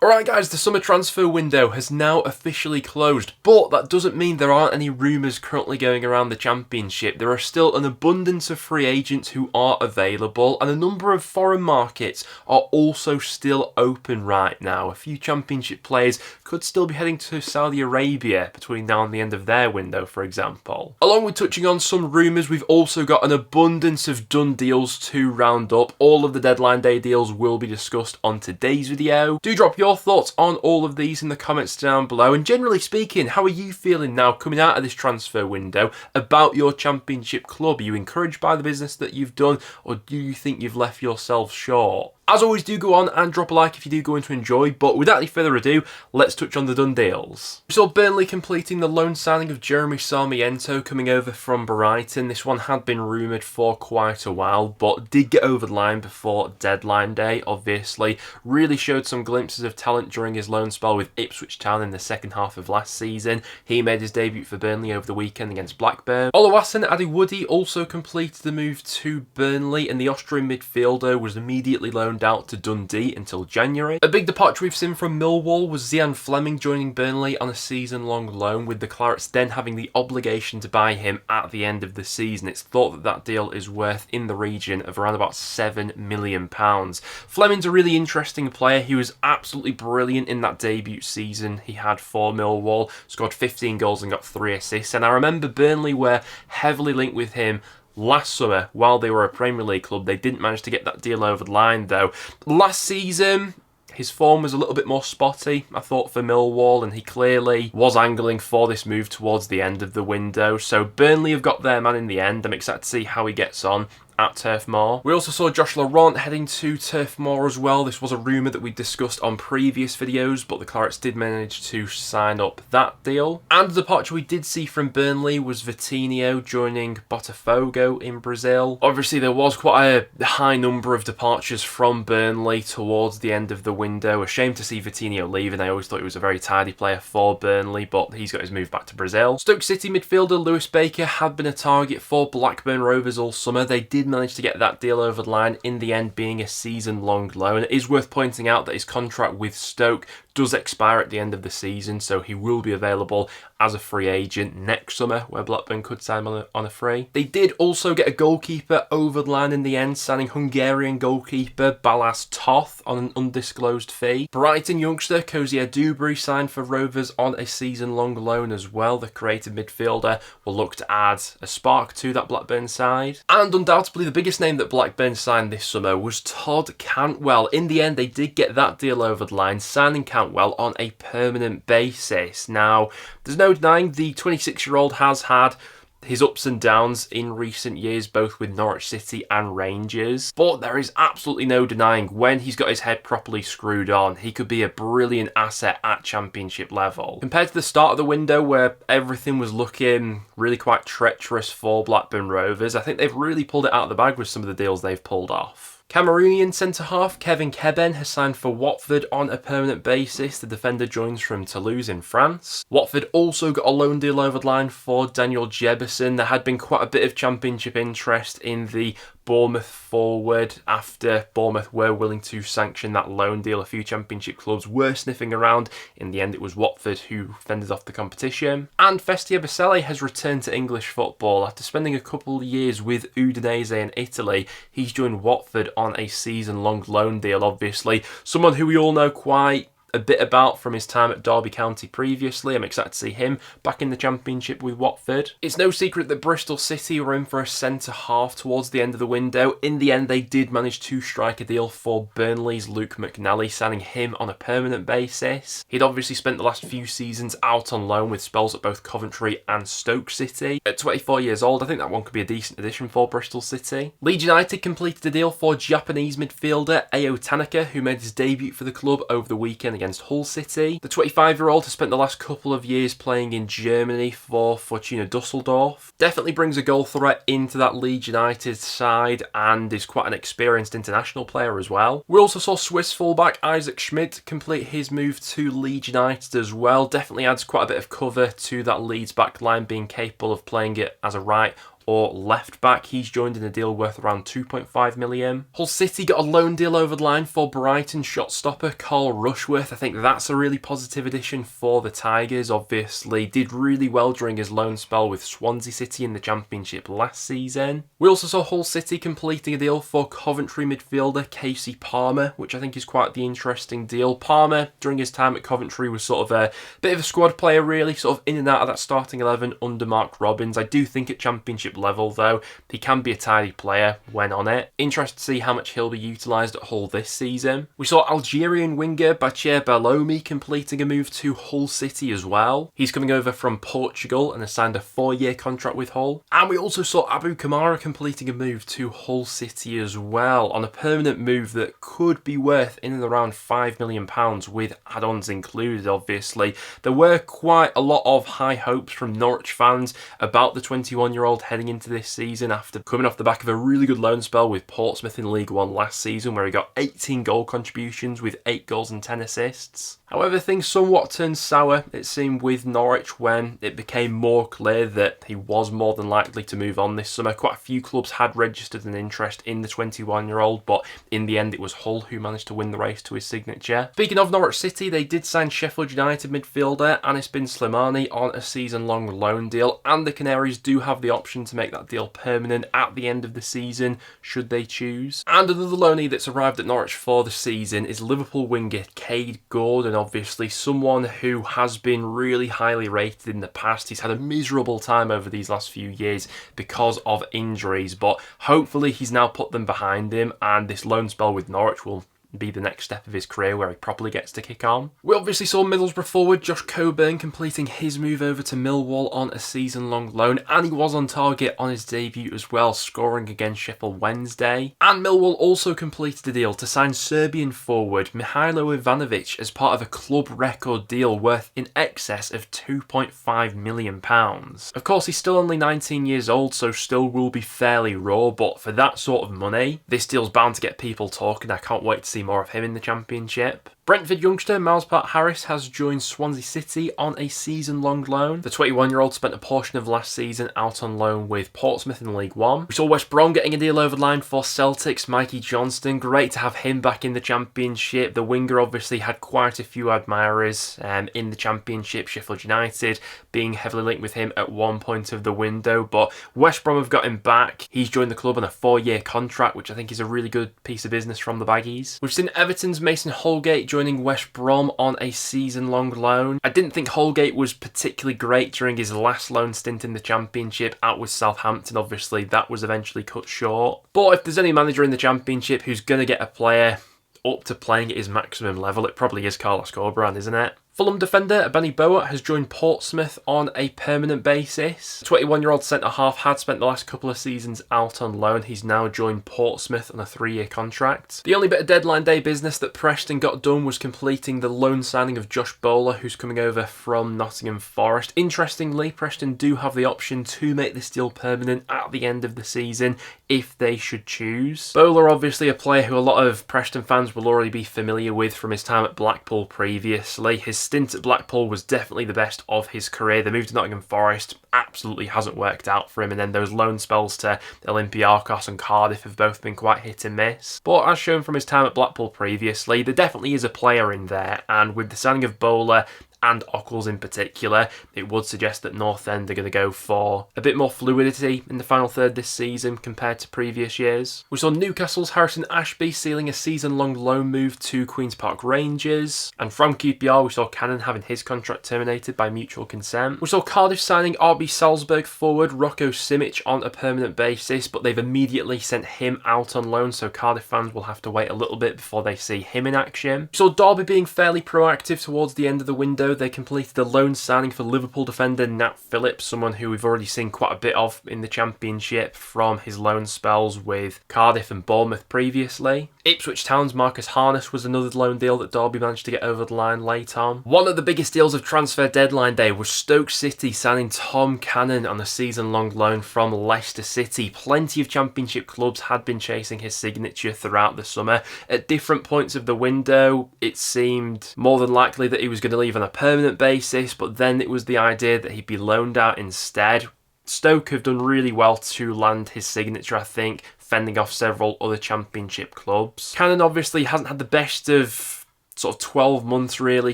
Alright guys, the summer transfer window has now officially closed, but that doesn't mean there aren't any rumours currently going around the Championship. There are still an abundance of free agents who are available, and a number of foreign markets are also still open right now. A few Championship players could still be heading to Saudi Arabia between now and the end of their window, for example. Along with touching on some rumours, we've also got an abundance of done deals to round up. All of the deadline day deals will be discussed on today's video. Do drop your thoughts on all of these in the comments down below, and generally speaking, how are you feeling now coming out of this transfer window about your Championship club? Are you encouraged by the business that you've done, or do you think you've left yourselves short? As always, do go on and drop a like if you do go on to enjoy, but without any further ado, let's touch on the done deals. We saw Burnley completing the loan signing of Jeremy Sarmiento coming over from Brighton. This one had been rumoured for quite a while, but did get over the line before deadline day, obviously. Really showed some glimpses of talent during his loan spell with Ipswich Town in the second half of last season. He made his debut for Burnley over the weekend against Blackburn. Oluwaseun Adewoodi also completed the move to Burnley, and the Austrian midfielder was immediately loaned out to Dundee until January. A big departure we've seen from Millwall was Zian Flemming joining Burnley on a season-long loan, with the Clarets then having the obligation to buy him at the end of the season. It's thought that that deal is worth in the region of around about £7 million. Flemming's a really interesting player. He was absolutely brilliant in that debut season he had for Millwall, scored 15 goals and got 3 assists, and I remember Burnley were heavily linked with him last summer while they were a Premier League club. They didn't manage to get that deal over the line though. Last season, his form was a little bit more spotty, I thought, for Millwall, and he clearly was angling for this move towards the end of the window. So Burnley have got their man in the end. I'm excited to see how he gets on at Turf Moor. We also saw Josh Laurent heading to Turf Moor as well. This was a rumour that we discussed on previous videos, but the Clarets did manage to sign up that deal. And the departure we did see from Burnley was Vitinho joining Botafogo in Brazil. Obviously, there was quite a high number of departures from Burnley towards the end of the window. A shame to see Vitinho leaving. I always thought he was a very tidy player for Burnley, but he's got his move back to Brazil. Stoke City midfielder Lewis Baker had been a target for Blackburn Rovers all summer. They did manage to get that deal over the line, in the end being a season-long loan. It is worth pointing out that his contract with Stoke does expire at the end of the season, so he will be available as a free agent next summer, where Blackburn could sign him on a free. They did also get a goalkeeper over the line in the end, signing Hungarian goalkeeper Balázs Toth on an undisclosed fee. Brighton youngster Cozier Dubry signed for Rovers on a season-long loan as well. The creative midfielder will look to add a spark to that Blackburn side. And undoubtedly the biggest name that Blackburn signed this summer was Todd Cantwell. In the end, they did get that deal over the line, signing Cantwell on a permanent basis. Now, there's no denying the 26-year-old has had his ups and downs in recent years, both with Norwich City and Rangers, but there is absolutely no denying when he's got his head properly screwed on, he could be a brilliant asset at Championship level. Compared to the start of the window where everything was looking really quite treacherous for Blackburn Rovers, I think they've really pulled it out of the bag with some of the deals they've pulled off. Cameroonian centre-half Kevin Keben has signed for Watford on a permanent basis. The defender joins from Toulouse in France. Watford also got a loan deal over the line for Daniel Jebbison. There had been quite a bit of Championship interest in the Bournemouth forward after Bournemouth were willing to sanction that loan deal. A few Championship clubs were sniffing around. In the end, it was Watford who fended off the competition. And Festia Basele has returned to English football. After spending a couple of years with Udinese in Italy, he's joined Watford on a season-long loan deal, obviously. Someone who we all know quite a bit about from his time at Derby County previously. I'm excited to see him back in the Championship with Watford. It's no secret that Bristol City were in for a centre-half towards the end of the window. In the end, they did manage to strike a deal for Burnley's Luke McNally, signing him on a permanent basis. He'd obviously spent the last few seasons out on loan with spells at both Coventry and Stoke City. At 24 years old, I think that one could be a decent addition for Bristol City. Leeds United completed a deal for Japanese midfielder Ayo Tanaka, who made his debut for the club over the weekend against Hull City. The 25-year-old has spent the last couple of years playing in Germany for Fortuna Dusseldorf. Definitely brings a goal threat into that Leeds United side and is quite an experienced international player as well. We also saw Swiss fullback Isaac Schmidt complete his move to Leeds United as well. Definitely adds quite a bit of cover to that Leeds back line, being capable of playing it as a right or left back. He's joined in a deal worth around 2.5 million. Hull City got a loan deal over the line for Brighton shot stopper Carl Rushworth. I think that's a really positive addition for the Tigers. Obviously, did really well during his loan spell with Swansea City in the Championship last season. We also saw Hull City completing a deal for Coventry midfielder Casey Palmer, which I think is quite the interesting deal. Palmer, during his time at Coventry, was sort of a bit of a squad player, really, sort of in and out of that starting 11 under Mark Robbins. I do think at Championship level, though, he can be a tidy player when on it. Interested to see how much he'll be utilised at Hull this season. We saw Algerian winger Bachir Balomi completing a move to Hull City as well. He's coming over from Portugal and has signed a 4-year contract with Hull. And we also saw Abu Kamara completing a move to Hull City as well, on a permanent move that could be worth in and around £5 million with add-ons included, obviously. There were quite a lot of high hopes from Norwich fans about the 21-year-old heading into this season after coming off the back of a really good loan spell with Portsmouth in League One last season, where he got 18 goal contributions with 8 goals and 10 assists. However, things somewhat turned sour, it seemed, with Norwich when it became more clear that he was more than likely to move on this summer. Quite a few clubs had registered an interest in the 21-year-old, but in the end it was Hull who managed to win the race to his signature. Speaking of Norwich City, they did sign Sheffield United midfielder Anis bin Slimani on a season-long loan deal, and the Canaries do have the option to make that deal permanent at the end of the season, should they choose. And another loanee that's arrived at Norwich for the season is Liverpool winger Cade Gordon, obviously someone who has been really highly rated in the past. He's had a miserable time over these last few years because of injuries, but hopefully he's now put them behind him, and this loan spell with Norwich will be the next step of his career where he properly gets to kick on. We obviously saw Middlesbrough forward Josh Coburn completing his move over to Millwall on a season-long loan, and he was on target on his debut as well, scoring against Sheffield Wednesday. And Millwall also completed a deal to sign Serbian forward Mihailo Ivanovic as part of a club record deal worth in excess of £2.5 million. Of course, he's still only 19 years old, so still will be fairly raw, but for that sort of money, this deal's bound to get people talking. I can't wait to see more of him in the Championship. Brentford youngster Miles Park-Harris has joined Swansea City on a season-long loan. The 21-year-old spent a portion of last season out on loan with Portsmouth in League One. We saw West Brom getting a deal over the line for Celtic's Mikey Johnston. Great to have him back in the Championship. The winger obviously had quite a few admirers in the Championship, Sheffield United being heavily linked with him at one point of the window, but West Brom have got him back. He's joined the club on a 4-year contract, which I think is a really good piece of business from the Baggies. We've seen Everton's Mason Holgate joining West Brom on a season-long loan. I didn't think Holgate was particularly great during his last loan stint in the Championship out with Southampton. Obviously, that was eventually cut short. But if there's any manager in the Championship who's going to get a player up to playing at his maximum level, it probably is Carlos Corberán, isn't it? Fulham defender Benny Boa has joined Portsmouth on a permanent basis. 21-year-old centre-half had spent the last couple of seasons out on loan. He's now joined Portsmouth on a 3-year contract. The only bit of deadline day business that Preston got done was completing the loan signing of Josh Bowler, who's coming over from Nottingham Forest. Interestingly, Preston do have the option to make this deal permanent at the end of the season if they should choose. Bowler, obviously a player who a lot of Preston fans will already be familiar with from his time at Blackpool previously. His stint at Blackpool was definitely the best of his career. The move to Nottingham Forest absolutely hasn't worked out for him, and then those loan spells to Olympiacos and Cardiff have both been quite hit and miss. But as shown from his time at Blackpool previously, there definitely is a player in there, and with the signing of Bowler and Ockles in particular, it would suggest that North End are going to go for a bit more fluidity in the final third this season compared to previous years. We saw Newcastle's Harrison Ashby sealing a season-long loan move to Queen's Park Rangers, and from QPR we saw Cannon having his contract terminated by mutual consent. We saw Cardiff signing RB Salzburg forward Rocco Simic on a permanent basis, but they've immediately sent him out on loan, so Cardiff fans will have to wait a little bit before they see him in action. We saw Derby being fairly proactive towards the end of the window. They completed a loan signing for Liverpool defender Nat Phillips, someone who we've already seen quite a bit of in the Championship from his loan spells with Cardiff and Bournemouth previously. Ipswich Town's Marcus Harness was another loan deal that Derby managed to get over the line late on. One of the biggest deals of transfer deadline day was Stoke City signing Tom Cannon on a season-long loan from Leicester City. Plenty of Championship clubs had been chasing his signature throughout the summer. At different points of the window, it seemed more than likely that he was going to leave on a permanent basis, but then it was the idea that he'd be loaned out instead. Stoke have done really well to land his signature, I think, fending off several other Championship clubs. Cannon obviously hasn't had the best of sort of 12 months really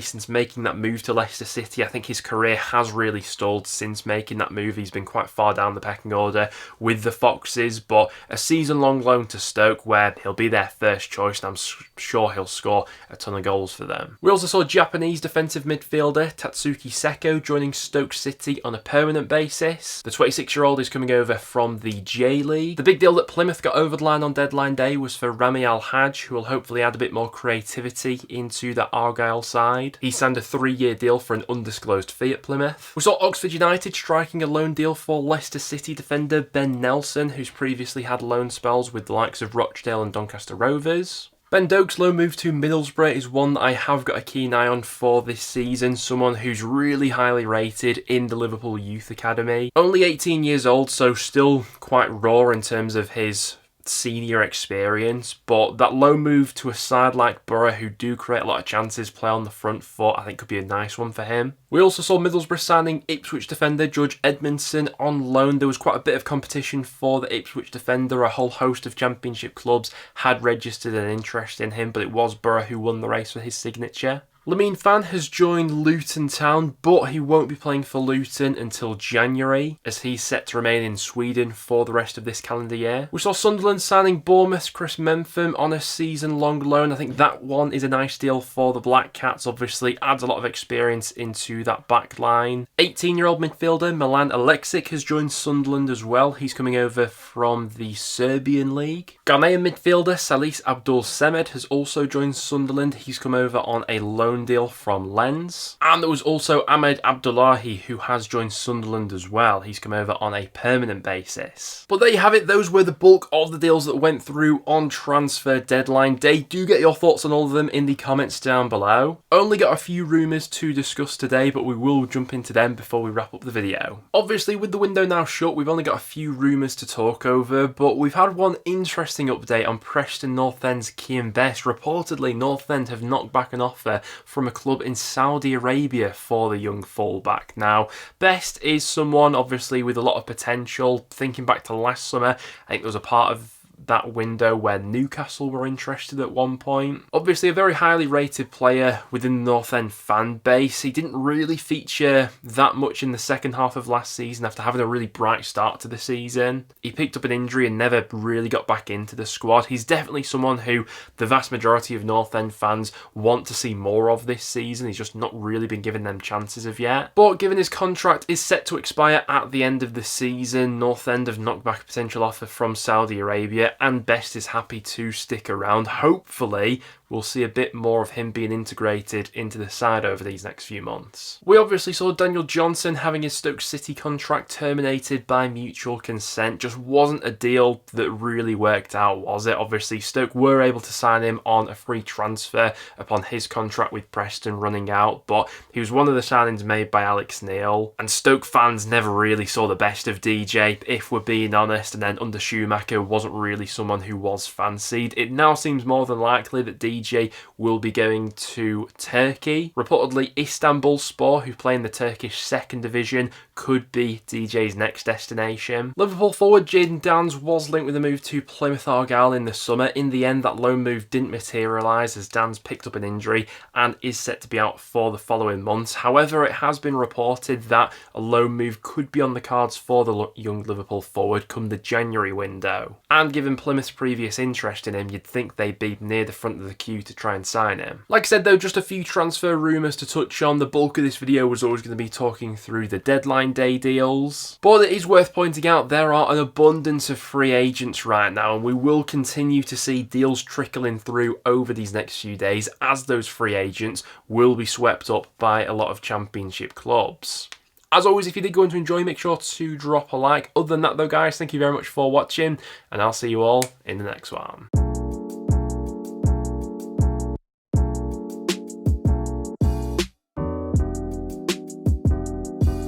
since making that move to Leicester City. I think his career has really stalled since making that move. He's been quite far down the pecking order with the Foxes, but a season-long loan to Stoke where he'll be their first choice, and I'm sure he'll score a ton of goals for them. We also saw Japanese defensive midfielder Tatsuki Seko joining Stoke City on a permanent basis. The 26-year-old is coming over from the J-League. The big deal that Plymouth got over the line on deadline day was for Rami Al-Hajj, who will hopefully add a bit more creativity into that Argyle side. He signed a 3-year deal for an undisclosed fee at Plymouth. We saw Oxford United striking a loan deal for Leicester City defender Ben Nelson, who's previously had loan spells with the likes of Rochdale and Doncaster Rovers. Ben Doak's loan move to Middlesbrough is one that I have got a keen eye on for this season, someone who's really highly rated in the Liverpool Youth Academy. Only 18 years old, so still quite raw in terms of his senior experience, but that low move to a side like Borough, who do create a lot of chances, play on the front foot, I think could be a nice one for him. We also saw Middlesbrough signing Ipswich defender Judge Edmonson on loan. There was quite a bit of competition for the Ipswich defender. A whole host of Championship clubs had registered an interest in him, but it was Borough who won the race for his signature. Lamine Fan has joined Luton Town, but he won't be playing for Luton until January, as he's set to remain in Sweden for the rest of this calendar year. We saw Sunderland signing Bournemouth's Chris Mham on a season-long loan. I think that one is a nice deal for the Black Cats, obviously adds a lot of experience into that back line. 18-year-old midfielder Milan Alic has joined Sunderland as well. He's coming over from the Serbian league. Ghanaian midfielder Salis Abdul has also joined Sunderland. He's come over on a loan deal from Lens. And there was also Ahmed Abdullahi, who has joined Sunderland as well. He's come over on a permanent basis. But there you have it. Those were the bulk of the deals that went through on transfer deadline day. Do get your thoughts on all of them in the comments down below. Only got a few rumours to discuss today, but we will jump into them before we wrap up the video. Obviously, with the window now shut, we've only got a few rumours to talk over, but we've had one interesting update on Preston North End's Kian Best. Reportedly, North End have knocked back an offer from a club in Saudi Arabia for the young fullback. Now, Best is someone obviously with a lot of potential. Thinking back to last summer, I think there was a part of that window where Newcastle were interested at one point. Obviously a very highly rated player within the North End fan base. He didn't really feature that much in the second half of last season after having a really bright start to the season. He picked up an injury and never really got back into the squad. He's definitely someone who the vast majority of North End fans want to see more of this season. He's just not really been given them chances of yet. But given his contract is set to expire at the end of the season, North End have knocked back a potential offer from Saudi Arabia, and Best is happy to stick around. Hopefully, we'll see a bit more of him being integrated into the side over these next few months. We obviously saw Daniel Johnson having his Stoke City contract terminated by mutual consent. Just wasn't a deal that really worked out, was it? Obviously, Stoke were able to sign him on a free transfer upon his contract with Preston running out, but he was one of the signings made by Alex Neil, and Stoke fans never really saw the best of DJ, if we're being honest, and then under Schumacher wasn't really someone who was fancied. It now seems more than likely that DJ will be going to Turkey. Reportedly, Istanbulspor, who play in the Turkish second division, could be DJ's next destination. Liverpool forward Jayden Downs was linked with a move to Plymouth Argyle in the summer. In the end, that loan move didn't materialise as Downs picked up an injury and is set to be out for the following months. However, it has been reported that a loan move could be on the cards for the young Liverpool forward come the January window. And given Plymouth's previous interest in him, you'd think they'd be near the front of the queue to try and sign him. Like I said though, just a few transfer rumours to touch on. The bulk of this video was always going to be talking through the deadline day deals. But it is worth pointing out there are an abundance of free agents right now, and we will continue to see deals trickling through over these next few days as those free agents will be swept up by a lot of Championship clubs. As always, if you did go on to enjoy, make sure to drop a like. Other than that though guys, thank you very much for watching, and I'll see you all in the next one.